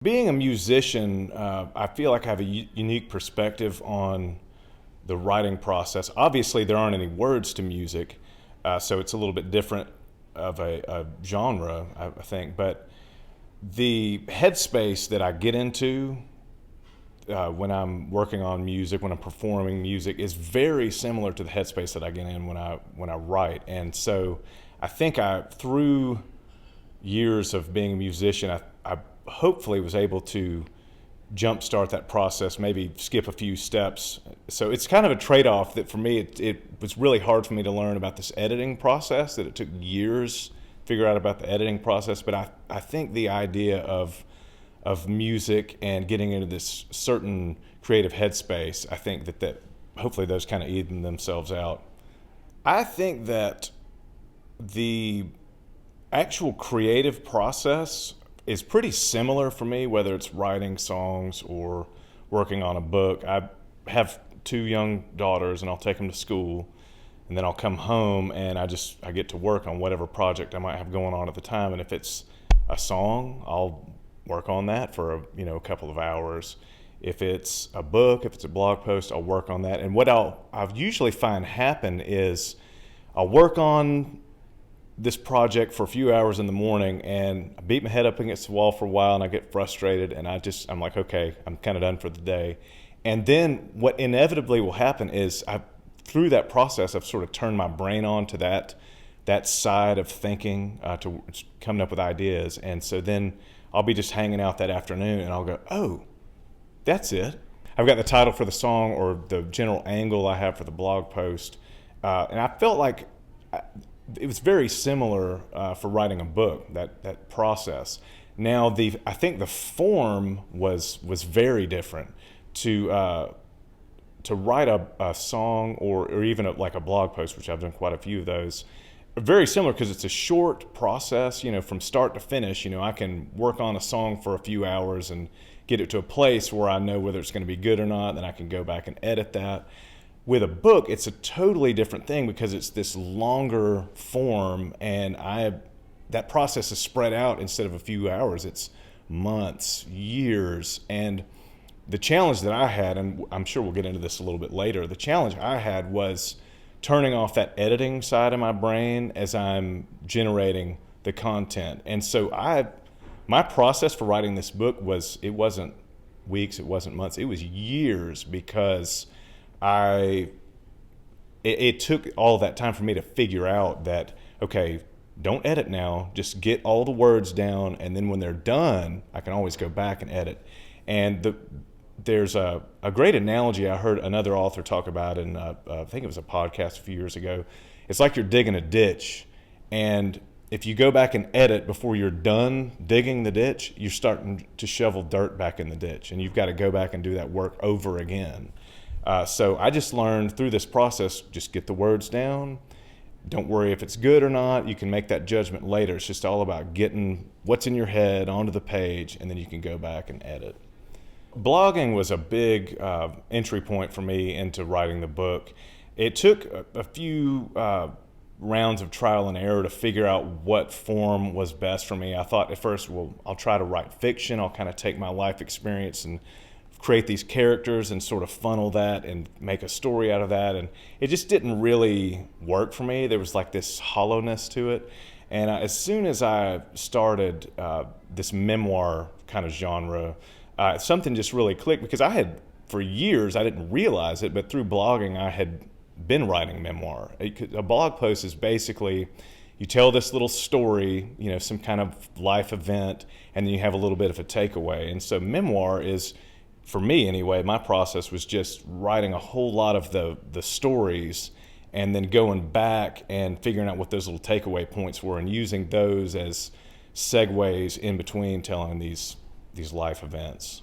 Being a musician, I feel like I have a unique perspective on the writing process. Obviously, there aren't any words to music, so it's a little bit different of a genre, I think. But the headspace that I get into when I'm working on music, when I'm performing music, is very similar to the headspace that I get in when I write. And so I think through years of being a musician, I hopefully was able to jumpstart that process, maybe skip a few steps. So it's kind of a trade-off that for me, it was really hard for me to learn about this editing process, that it took years to figure out about the editing process. But I think the idea of music and getting into this certain creative headspace, I think that hopefully those kind of even themselves out. I think that the actual creative process is pretty similar for me, whether it's writing songs or working on a book. I have 2 young daughters, and I'll take them to school, and then I'll come home and I get to work on whatever project I might have going on at the time. And if it's a song, I'll work on that for a couple of hours. If it's a book, if it's a blog post, I'll work on that. And what I'll usually find happen is I'll work on this project for a few hours in the morning, and I beat my head up against the wall for a while, and I get frustrated, and I'm like, okay, I'm kind of done for the day. And then what inevitably will happen is through that process, I've sort of turned my brain on to that side of thinking, to coming up with ideas. And so then I'll be just hanging out that afternoon, and I'll go, oh, that's it. I've got the title for the song or the general angle I have for the blog post. And I felt like it was very similar for writing a book, that process. Now, I think the form was very different. To write a song or even like a blog post, which I've done quite a few of those, very similar because it's a short process, from start to finish. I can work on a song for a few hours and get it to a place where I know whether it's going to be good or not, then I can go back and edit that. With a book, it's a totally different thing because it's this longer form, and that process is spread out. Instead of a few hours, it's months, years. And the challenge that I had, and I'm sure we'll get into this a little bit later, the challenge I had was turning off that editing side of my brain as I'm generating the content. And so my process for writing this book it wasn't weeks, it wasn't months, it was years, because it took all that time for me to figure out that, okay, don't edit now, just get all the words down, and then when they're done, I can always go back and edit. And there's a great analogy I heard another author talk about in, I think it was a podcast a few years ago. It's like you're digging a ditch, and if you go back and edit before you're done digging the ditch, you're starting to shovel dirt back in the ditch, and you've got to go back and do that work over again. So I just learned through this process, just get the words down. Don't worry if it's good or not. You can make that judgment later. It's just all about getting what's in your head onto the page, and then you can go back and edit. Blogging was a big entry point for me into writing the book. It took a few rounds of trial and error to figure out what form was best for me. I thought at first, well, I'll try to write fiction. I'll kind of take my life experience and create these characters and sort of funnel that and make a story out of that. And it just didn't really work for me. There was like this hollowness to it. And as soon as I started this memoir kind of genre, something just really clicked, because for years, I didn't realize it, but through blogging, I had been writing memoir. A blog post is basically, you tell this little story, some kind of life event, and then you have a little bit of a takeaway. And so memoir is, for me anyway, my process was just writing a whole lot of the stories and then going back and figuring out what those little takeaway points were and using those as segues in between telling these life events.